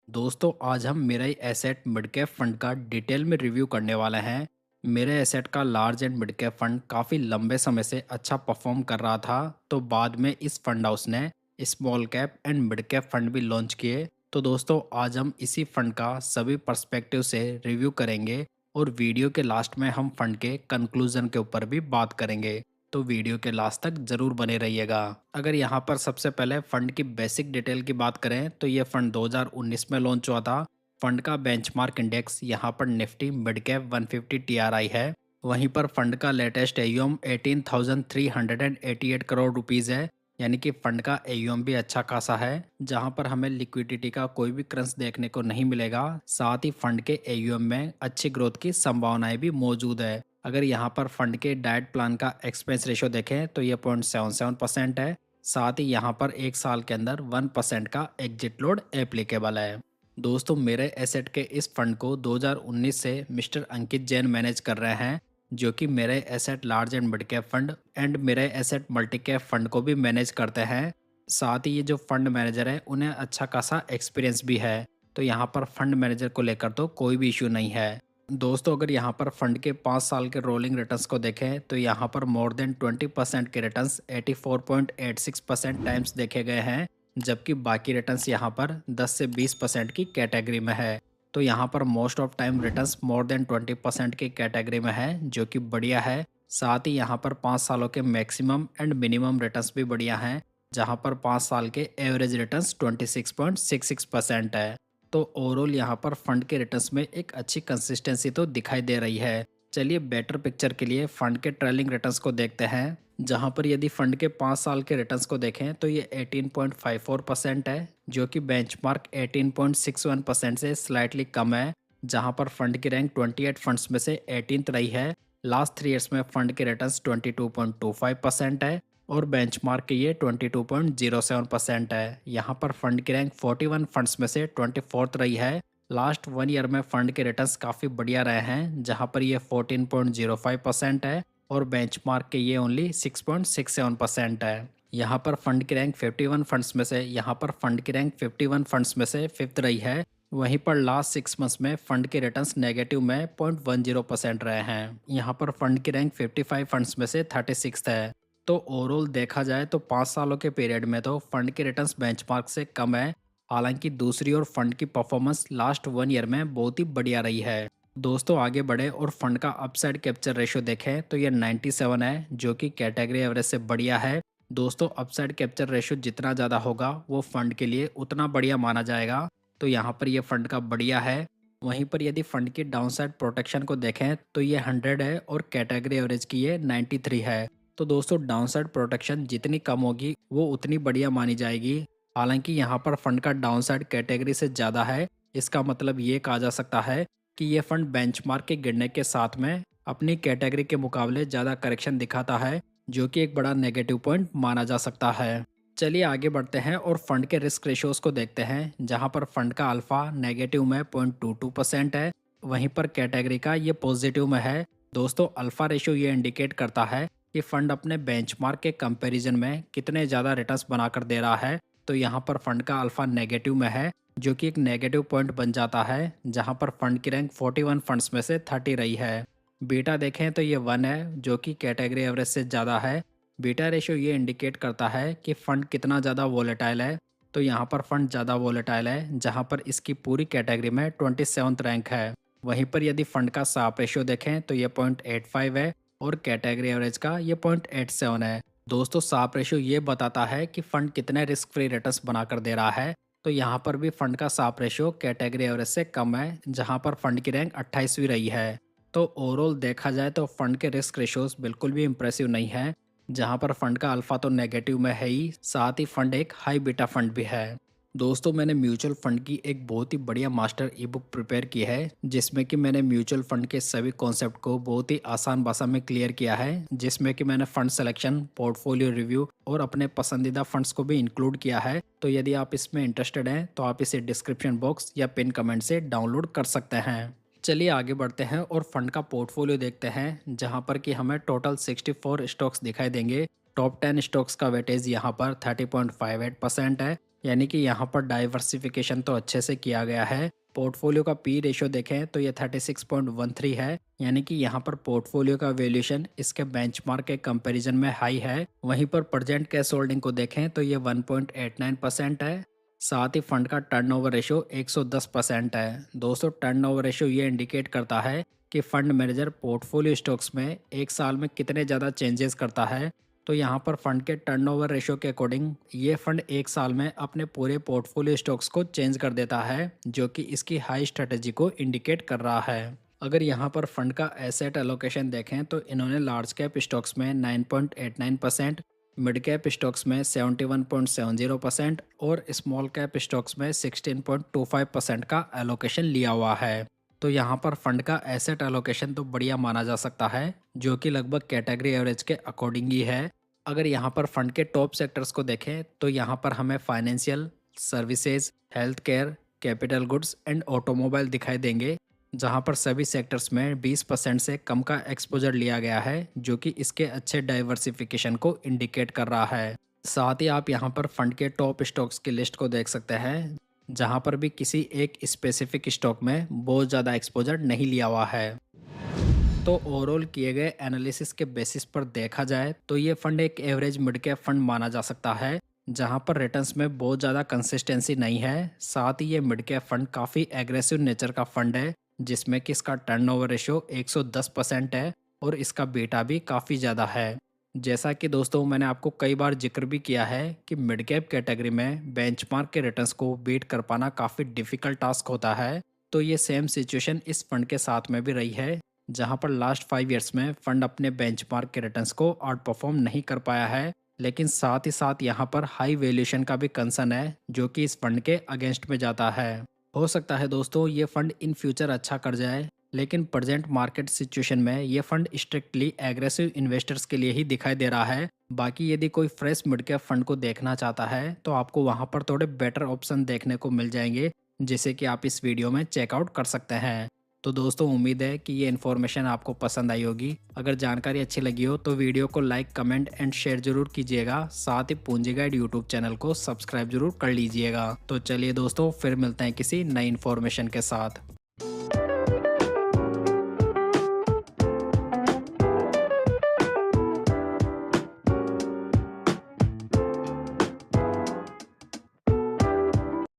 दोस्तों आज हम मेरा ही एसेट मिड कैप फंड का डिटेल में रिव्यू करने वाले हैं। मेरे एसेट का large and mid cap fund काफ़ी लंबे समय से अच्छा परफॉर्म कर रहा था, तो बाद में इस फंड हाउस ने small cap and mid cap fund भी लॉन्च किए। तो दोस्तों आज हम इसी फंड का सभी पर्सपेक्टिव से रिव्यू करेंगे और वीडियो के लास्ट में हम फंड के कंक्लूजन के ऊपर भी बात करेंगे। तो वीडियो के लास्ट तक जरूर बने रहिएगा। अगर यहाँ पर सबसे पहले फंड की बेसिक डिटेल की बात करें तो ये फंड 2019 में लॉन्च हुआ था। फंड का बेंचमार्क इंडेक्स यहाँ पर निफ्टी मिड कैप 150 टीआरआई है। वहीं पर फंड का लेटेस्ट एयूएम 18,388 करोड़ रुपीस है, यानी कि फंड का एयूएम भी अच्छा खासा है, जहां पर हमें लिक्विडिटी का कोई भी क्रंच देखने को नहीं मिलेगा। साथ ही फंड के एयूएम में अच्छी ग्रोथ की संभावनाएं भी मौजूद है। अगर यहाँ पर फंड के डाइट प्लान का एक्सपेंस रेशो देखें तो ये 0.77% है। साथ ही यहाँ पर एक साल के अंदर 1% का एग्जिट लोड एप्लीकेबल है। दोस्तों मेरे एसेट के इस फंड को 2019 से मिस्टर अंकित जैन मैनेज कर रहे हैं, जो कि मेरे asset large and mid cap fund and मेरे एसेट मल्टी कैप फंड को भी मैनेज करते हैं। साथ ही ये जो फंड मैनेजर है उन्हें अच्छा खासा एक्सपीरियंस भी है, तो यहाँ पर फंड मैनेजर को लेकर तो कोई भी इशू नहीं है। दोस्तों अगर यहाँ पर फंड के 5 साल के रोलिंग रिटर्न्स को देखें तो यहाँ पर मोर देन 20% के रिटर्न्स 84.86% टाइम्स देखे गए हैं, जबकि बाकी रिटर्न्स यहाँ पर 10 से 20% की कैटेगरी में है। तो यहाँ पर most of time returns more than 20% की कैटेगरी में है, जो कि बढ़िया है। साथ ही यहाँ पर 5 सालों के मैक्सिमम एंड मिनिमम रिटर्न्स भी बढ़िया हैं, जहाँ पर 5 साल के एवरेज रिटर्न्स 26.66% है। तो ओवरऑल यहाँ पर फंड के रिटर्न्स में एक अच्छी कंसिस्टेंसी तो दिखाई दे रही है। चलिए बेटर पिक्चर के लिए फंड के ट्रेलिंग रिटर्न्स को देखते हैं, जहां पर यदि फंड के 5 साल के रिटर्न्स को देखें तो ये 18.54% है, जो कि बेंचमार्क 18.61% से स्लाइटली कम है। जहां पर फंड की रैंक 28 फंड्स में से 18th रही है। लास्ट 3 ईयर्स में फंड के रिटर्न्स 22.25% है और बेंचमार्क के ये 22.07% है। यहाँ पर फंड की रैंक 41 फंड्स में से 24th रही है। लास्ट 1 ईयर में फंड के रिटर्न्स काफ़ी बढ़िया रहे हैं, जहाँ पर ये 14.05% है और बेंचमार्क के ये ओनली 6.67% है। यहाँ पर फंड की रैंक 51 फंड्स में से यहाँ पर फंड की रैंक 51 फंड्स में से 5th रही है। वहीं पर लास्ट 6 मंथ्स में फंड के रिटर्न्स नेगेटिव में 0.10% रहे हैं। यहाँ पर फंड की रैंक 55 फंड्स में से 36th है। तो ओवरऑल देखा जाए तो 5 सालों के पीरियड में तो फंड के रिटर्न्स बेंचमार्क से कम है। हालांकि दूसरी ओर फंड की परफॉर्मेंस लास्ट 1 ईयर में बहुत ही बढ़िया रही है। दोस्तों आगे बढ़े और फंड का अपसाइड कैप्चर रेशियो देखें तो ये 97 है, जो कि कैटेगरी एवरेज से बढ़िया है। दोस्तों अपसाइड कैप्चर रेशियो जितना ज़्यादा होगा वो फंड के लिए उतना बढ़िया माना जाएगा, तो यहाँ पर ये फंड का बढ़िया है। वहीं पर यदि फंड की डाउनसाइड प्रोटेक्शन को देखें तो ये 100 है और कैटेगरी एवरेज की ये 93 है। तो दोस्तों डाउनसाइड प्रोटेक्शन जितनी कम होगी वो उतनी बढ़िया मानी जाएगी। हालांकि यहाँ पर फंड का डाउनसाइड कैटेगरी से ज़्यादा है। इसका मतलब ये कहा जा सकता है कि ये फंड बेंचमार्क के गिरने के साथ में अपनी कैटेगरी के मुकाबले ज़्यादा करेक्शन दिखाता है, जो कि एक बड़ा नेगेटिव पॉइंट माना जा सकता है। चलिए आगे बढ़ते हैं और फंड के रिस्क रेशियोज को देखते हैं, जहां पर फंड का अल्फा नेगेटिव में 0.22% है। वहीं पर कैटेगरी का ये पॉजिटिव में है। दोस्तों अल्फा रेशियो ये इंडिकेट करता है कि फंड अपने बेंचमार्क के कंपैरिजन में कितने ज़्यादा रिटर्न्स बनाकर दे रहा है। तो यहाँ पर फंड का अल्फा नेगेटिव में है, जो कि एक नेगेटिव पॉइंट बन जाता है, जहाँ पर फंड की रैंक 41 फंड्स में से 30 रही है। बीटा देखें तो ये 1 है, जो कि कैटेगरी एवरेज से ज़्यादा है। बीटा रेशियो ये इंडिकेट करता है कि फंड कितना ज़्यादा वोलेटाइल है। तो यहाँ पर फंड ज़्यादा वोलेटाइल है, जहाँ पर इसकी पूरी कैटेगरी में 27th रैंक है। वहीं पर यदि फंड का साप रेशियो देखें तो ये 0.85 है और कैटेगरी एवरेज का ये 0.87 है। दोस्तों साप रेशियो ये बताता है कि फंड कितने रिस्क फ्री रिटर्न्स बनाकर दे रहा है। तो यहाँ पर भी फंड का साप रेशियो कैटेगरी एवरेज से कम है, जहाँ पर फंड की रैंक 28वीं रही है। तो ओवरऑल देखा जाए तो फंड के रिस्क रेशियोज बिल्कुल भी इंप्रेसिव नहीं है, जहां पर फंड का अल्फा तो नेगेटिव में है ही, साथ ही फंड एक हाई बीटा फंड भी है। दोस्तों मैंने म्यूचुअल फंड की एक बहुत ही बढ़िया मास्टर ई बुक प्रिपेयर की है, जिसमें कि मैंने म्यूचुअल फंड के सभी कॉन्सेप्ट को बहुत ही आसान भाषा में क्लियर किया है, जिसमें कि मैंने फंड सिलेक्शन, पोर्टफोलियो रिव्यू और अपने पसंदीदा फंड्स को भी इंक्लूड किया है। तो यदि आप इसमें इंटरेस्टेड हैं तो आप इसे डिस्क्रिप्शन बॉक्स या पिन कमेंट से डाउनलोड कर सकते हैं। चलिए आगे बढ़ते हैं और फंड का पोर्टफोलियो देखते हैं, जहां पर कि हमें टोटल 64 स्टॉक्स दिखाई देंगे। टॉप 10 स्टॉक्स का वेटेज यहां पर 30.58% है। यानी कि यहाँ पर डाइवर्सिफिकेशन तो अच्छे से किया गया है। पोर्टफोलियो का पी रेशियो देखें तो ये 36.13 है, यानी कि यहाँ पर पोर्टफोलियो का वैल्यूएशन इसके बेंचमार्क के कंपैरिजन में हाई है। वहीं पर प्रेजेंट कैश होल्डिंग को देखें तो ये 1.89% है। साथ ही फंड का टर्नओवर रेशियो 110% है। दोस्तों, टर्नओवर रेशियो ये इंडिकेट करता है कि फंड मैनेजर पोर्टफोलियो स्टॉक्स में एक साल में कितने ज़्यादा चेंजेस करता है। तो यहाँ पर फंड के टर्नओवर रेशियो के अकॉर्डिंग ये फंड एक साल में अपने पूरे पोर्टफोलियो स्टॉक्स को चेंज कर देता है, जो कि इसकी हाई स्ट्रेटेजी को इंडिकेट कर रहा है। अगर यहाँ पर फंड का एसेट एलोकेशन देखें तो इन्होंने लार्ज कैप स्टॉक्स में 9.89%, मिड कैप स्टॉक्स में 71.70% और स्मॉल कैप स्टॉक्स में 16.25% का एलोकेशन लिया हुआ है। तो यहाँ पर फंड का एसेट एलोकेशन तो बढ़िया माना जा सकता है, जो कि लगभग कैटेगरी एवरेज के अकॉर्डिंग ही है। अगर यहाँ पर फंड के टॉप सेक्टर्स को देखें तो यहाँ पर हमें financial services, health care, capital goods and automobile दिखाई देंगे, जहाँ पर सभी सेक्टर्स में 20% से कम का एक्सपोजर लिया गया है, जो कि इसके अच्छे डाइवर्सिफिकेशन को इंडिकेट कर रहा है। साथ ही आप यहाँ पर फंड के टॉप स्टॉक्स की लिस्ट को देख सकते हैं, जहाँ पर भी किसी एक स्पेसिफिक स्टॉक में बहुत ज़्यादा एक्सपोजर नहीं लिया हुआ है। तो ओवरऑल किए गए एनालिसिस के बेसिस पर देखा जाए तो ये फंड एक एवरेज मिड कैप फंड माना जा सकता है, जहां पर रिटर्न्स में बहुत ज़्यादा कंसिस्टेंसी नहीं है। साथ ही ये मिड कैप फंड काफ़ी एग्रेसिव नेचर का फंड है, जिसमें कि इसका टर्नओवर रेशियो 110% है और इसका बीटा भी काफ़ी ज़्यादा है। जैसा कि दोस्तों मैंने आपको कई बार जिक्र भी किया है कि मिड कैप कैटेगरी में बेंचमार्क के रिटर्न्स को बीट कर पाना काफ़ी डिफिकल्ट टास्क होता है। तो ये सेम सिचुएशन इस फंड के साथ में भी रही है, जहां पर लास्ट 5 ईयर्स में फंड अपने बेंचमार्क के रिटर्न्स को आउट परफॉर्म नहीं कर पाया है। लेकिन साथ ही साथ यहां पर हाई वैल्यूएशन का भी कंसर्न है, जो कि इस फंड के अगेंस्ट में जाता है। हो सकता है दोस्तों ये फंड इन फ्यूचर अच्छा कर जाए, लेकिन प्रेजेंट मार्केट सिचुएशन में ये फंड स्ट्रिक्टली एग्रेसिव इन्वेस्टर्स के लिए ही दिखाई दे रहा है। बाकी यदि कोई फ्रेश मिड कैप फंड को देखना चाहता है तो आपको वहां पर थोड़े बेटर ऑप्शन देखने को मिल जाएंगे, जिसे कि आप इस वीडियो में चेकआउट कर सकते हैं। तो दोस्तों, उम्मीद है कि ये इन्फॉर्मेशन आपको पसंद आई होगी। अगर जानकारी अच्छी लगी हो तो वीडियो को लाइक, कमेंट एंड शेयर जरूर कीजिएगा। साथ ही पूंजी गाइड यूट्यूब चैनल को सब्सक्राइब जरूर कर लीजिएगा। तो चलिए दोस्तों, फिर मिलते हैं किसी नई इन्फॉर्मेशन के साथ।